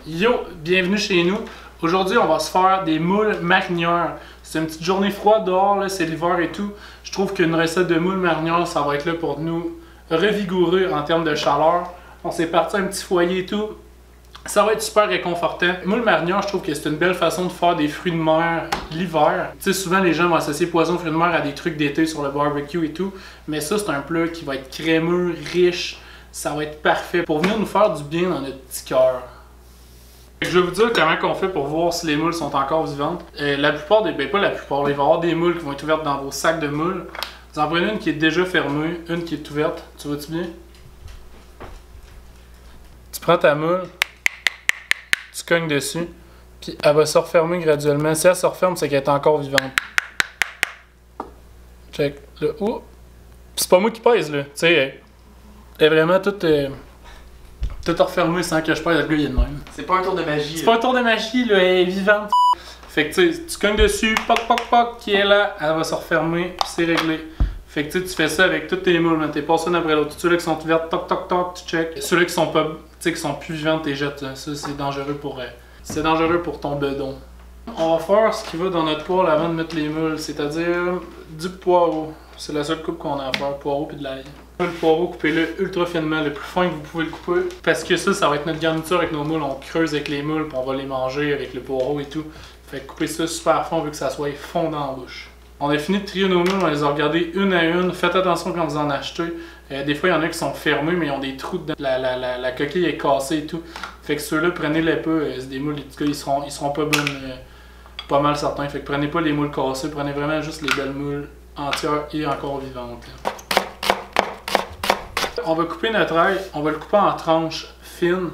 Yo, bienvenue chez nous. Aujourd'hui, on va se faire des moules marinières. C'est une petite journée froide dehors, c'est l'hiver et tout. Je trouve qu'une recette de moules marinières, ça va être là pour nous revigorer en termes de chaleur. On s'est parti un petit foyer et tout. Ça va être super réconfortant. Moules marinières, je trouve que c'est une belle façon de faire des fruits de mer l'hiver. Tu sais, souvent les gens vont associer poisson fruits de mer à des trucs d'été sur le barbecue et tout. Mais ça, c'est un plat qui va être crémeux, riche. Ça va être parfait pour venir nous faire du bien dans notre petit cœur. Je vais vous dire comment on fait pour voir si les moules sont encore vivantes. La plupart des... Ben pas la plupart, il va y avoir des moules qui vont être ouvertes dans vos sacs de moules. Vous en prenez une qui est déjà fermée, une qui est ouverte. Tu vois-tu bien? Tu prends ta moule, tu cognes dessus, puis elle va se refermer graduellement. Si elle se referme, c'est qu'elle est encore vivante. Check. Là. Oh. C'est pas moi qui pèse, là. Tu sais, elle est vraiment toute... Tout refermé sans que je pèse, le gars, il est de même. C'est pas un tour de magie. C'est pas un tour de magie, là, elle est vivante. Fait que tu sais, tu cognes dessus, poc poc poc, qui est là, elle va se refermer, puis c'est réglé. Fait que tu fais ça avec toutes tes moules, t'es passé une après l'autre. Ceux-là qui sont ouvertes, toc toc toc, tu check. Ceux-là qui sont pas, tu sais, qui sont plus vivantes, t'es jettes. Ça, c'est dangereux pour ton bedon. On va faire ce qui va dans notre poêle avant de mettre les moules, c'est-à-dire du poireau. C'est la seule coupe qu'on a à faire, poireau puis de l'ail. Le poireau, coupez-le ultra finement, le plus fin que vous pouvez le couper. Parce que ça va être notre garniture avec nos moules. On creuse avec les moules, puis on va les manger avec le poireau et tout. Fait que coupez ça super fin, vu que ça soit fondant en bouche. On a fini de trier nos moules, on les a regardées une à une. Faites attention quand vous en achetez. Des fois, il y en a qui sont fermés, mais ils ont des trous dedans. La coquille est cassée et tout. Fait que ceux-là, prenez-les pas. C'est des moules, ils seront pas bonnes. Pas mal certains. Fait que prenez pas les moules cassées, prenez vraiment juste les belles moules entières et encore vivantes. Là. On va couper notre ail, on va le couper en tranches fines,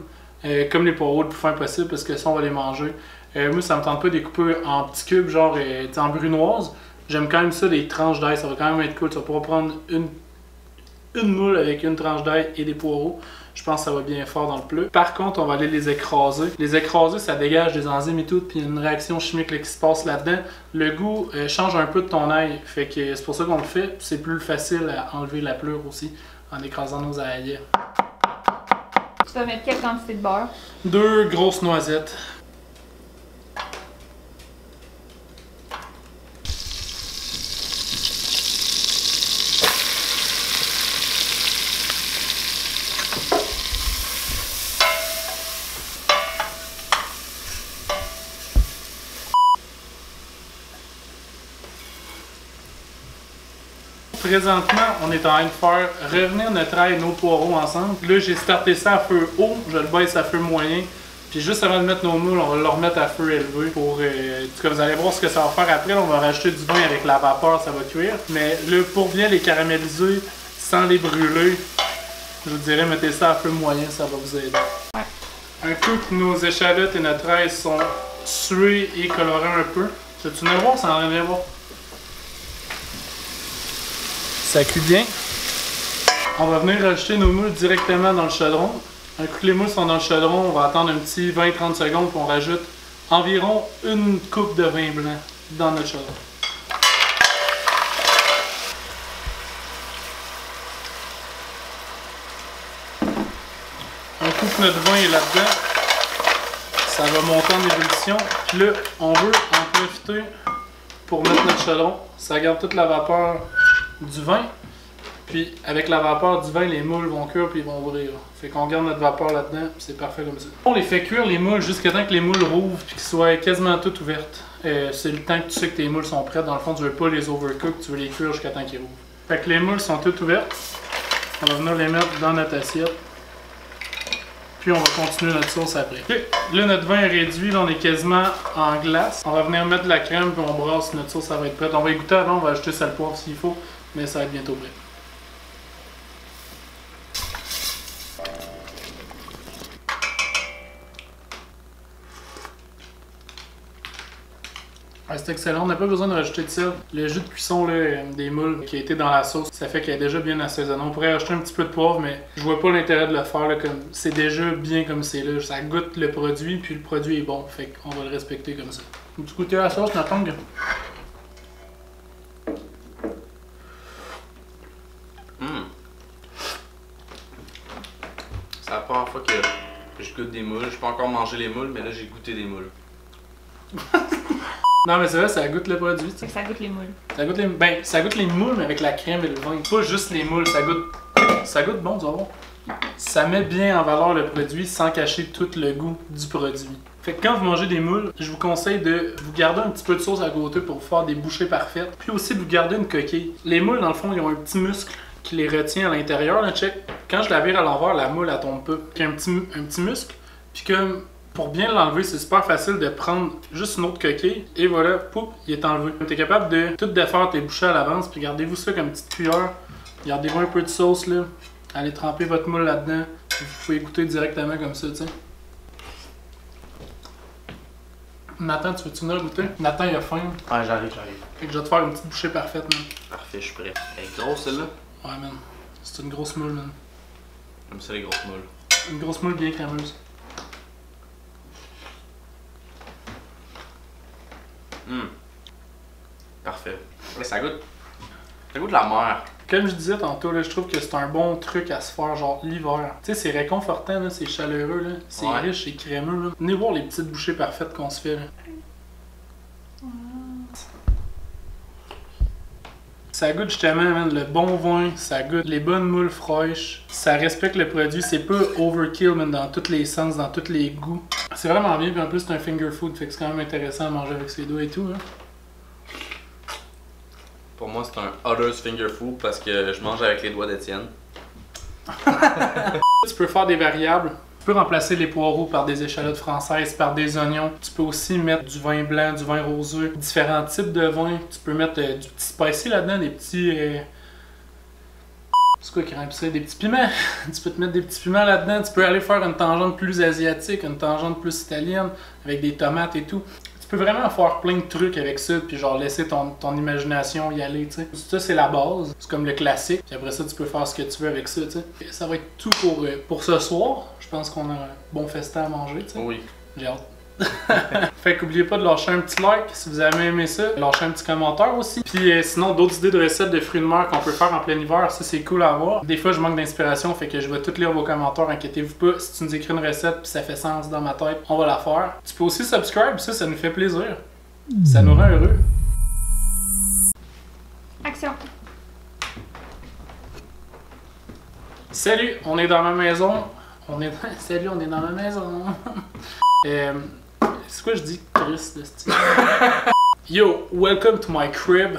comme les poireaux le plus fin possible, parce que ça, on va les manger. Moi, ça me tente pas de les couper en petits cubes, genre en brunoise. J'aime quand même ça, des tranches d'ail, ça va quand même être cool. Tu vas pouvoir prendre une moule avec une tranche d'ail et des poireaux. Je pense que ça va bien fort dans le plat. Par contre, on va aller les écraser. Les écraser, ça dégage des enzymes et tout, puis il y a une réaction chimique là, qui se passe là-dedans. Le goût change un peu de ton ail, fait que c'est pour ça qu'on le fait. C'est plus facile à enlever la pleure aussi, en écrasant nos ails. Tu vas mettre quelle quantité de beurre? 2 grosses noisettes. Présentement, on est en train de faire revenir notre ail et nos poireaux ensemble. Là, j'ai starté ça à feu haut, je le baisse à feu moyen. Puis juste avant de mettre nos moules, on va le remettre à feu élevé pour... vous allez voir ce que ça va faire après. Là, on va rajouter du vin avec la vapeur, ça va cuire. Mais là, pour bien les caraméliser sans les brûler, je vous dirais, mettez ça à feu moyen, ça va vous aider. Ouais. Un coup que nos échalotes et notre ail sont suées et colorées un peu, tu viens voir, ça en vient voir. Ça cuit bien. On va venir rajouter nos moules directement dans le chaudron. Un coup que les moules sont dans le chaudron, on va attendre un petit 20-30 secondes puis on rajoute environ une coupe de vin blanc dans notre chaudron. Un coup que notre vin est là-dedans, ça va monter en ébullition. Puis là, on veut en profiter pour mettre notre chaudron. Ça garde toute la vapeur du vin, puis avec la vapeur du vin, les moules vont cuire puis ils vont ouvrir. Fait qu'on garde notre vapeur là-dedans, c'est parfait comme ça. On les fait cuire les moules jusqu'à temps que les moules rouvrent puis qu'ils soient quasiment toutes ouvertes. C'est le temps que tu sais que tes moules sont prêtes. Dans le fond, tu veux pas les overcook, tu veux les cuire jusqu'à temps qu'ils rouvrent. Fait que les moules sont toutes ouvertes. On va venir les mettre dans notre assiette. Puis on va continuer notre sauce après. Okay. Là, notre vin est réduit, là, on est quasiment en glace. On va venir mettre de la crème puis on brasse notre sauce, ça va être prête. On va y goûter avant, on va ajouter sel poivre s'il faut. Mais ça va être bientôt prêt. Ah, c'est excellent, on n'a pas besoin de rajouter de sel. Le jus de cuisson là, des moules qui a été dans la sauce, ça fait qu'elle est déjà bien assaisonnée. On pourrait rajouter un petit peu de poivre, mais je vois pas l'intérêt de le faire. Là, comme c'est déjà bien comme c'est là. Ça goûte le produit, puis le produit est bon. Fait qu'on va le respecter comme ça. Tu goûter la sauce, Nathan? C'est la première fois que je goûte des moules. Je suis pas encore encore mangé les moules, mais là j'ai goûté des moules. Non, mais c'est vrai, ça goûte le produit. Fait que ça goûte les moules. Ça goûte les moules, mais avec la crème et le vin. Pas juste les moules, ça goûte bon, tu vas voir. Ça met bien en valeur le produit sans cacher tout le goût du produit. Fait que quand vous mangez des moules, je vous conseille de vous garder un petit peu de sauce à côté pour vous faire des bouchées parfaites. Puis aussi de vous garder une coquille. Les moules, dans le fond, ils ont un petit muscle qui les retient à l'intérieur, là, check. Quand je la vire à l'envers, la moule, elle tombe pas. Il y a un petit muscle. Puis comme pour bien l'enlever, c'est super facile de prendre juste une autre coquille. Et voilà, pouf, il est enlevé. Tu es capable de tout défaire tes bouchées à l'avance. Puis gardez-vous ça comme petite cuillère. Gardez-vous un peu de sauce là. Allez tremper votre moule là-dedans. Vous pouvez goûter directement comme ça, tu sais. Nathan, tu veux-tu venir goûter? Nathan, il a faim. Ouais, j'arrive. Fait que je vais te faire une petite bouchée parfaite, man. Parfait, je suis prêt. Elle est grosse celle-là? Ouais, man. C'est une grosse moule, man. J'aime ça les grosses moules. Une grosse moule bien crémeuse. Parfait. Ouais, ça goûte la mer. Comme je disais tantôt, là, je trouve que c'est un bon truc à se faire genre l'hiver. Tu sais, c'est réconfortant, là, c'est chaleureux, là, c'est riche, c'est crémeux. Là. Venez voir les petites bouchées parfaites qu'on se fait. Là. Ça goûte justement man, le bon vin, ça goûte les bonnes moules fraîches, ça respecte le produit, c'est pas overkill man, dans tous les sens, dans tous les goûts. C'est vraiment bien, puis en plus c'est un finger food, fait que c'est quand même intéressant à manger avec ses doigts et tout. Hein. Pour moi c'est un Otter's finger food parce que je mange avec les doigts d'Étienne. Tu peux faire des variables. Tu peux remplacer les poireaux par des échalotes françaises, par des oignons. Tu peux aussi mettre du vin blanc, du vin rosé, différents types de vins. Tu peux mettre du petit spicy là-dedans, des petits... C'est quoi qui rend ça? Des petits piments. Tu peux te mettre des petits piments là-dedans. Tu peux aller faire une tangente plus asiatique, une tangente plus italienne, avec des tomates et tout. Tu peux vraiment faire plein de trucs avec ça, puis genre laisser ton imagination y aller, tu sais. Ça, c'est la base. C'est comme le classique. Puis après ça, tu peux faire ce que tu veux avec ça, tu sais. Ça va être tout pour ce soir. Je pense qu'on a un bon festin à manger, tu sais. Oui. J'ai hâte. Fait qu'oubliez pas de lâcher un petit like si vous avez aimé ça, lâcher un petit commentaire aussi. Puis sinon d'autres idées de recettes de fruits de mer qu'on peut faire en plein hiver, ça c'est cool à avoir. Des fois je manque d'inspiration, fait que je vais tout lire vos commentaires, inquiétez-vous pas. Si tu nous écris une recette puis ça fait sens dans ma tête, on va la faire. Tu peux aussi subscribe, ça nous fait plaisir. Ça nous rend heureux. Action! Salut, on est dans ma maison. Salut, on est dans ma maison. C'est quoi je dis, Chris de style? Yo, welcome to my crib.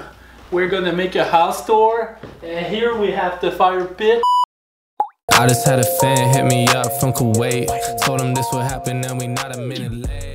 We're gonna make a house tour. And here we have the fire pit. I just had a fan hit me up from Kuwait. Told him this would happen and we not a minute late.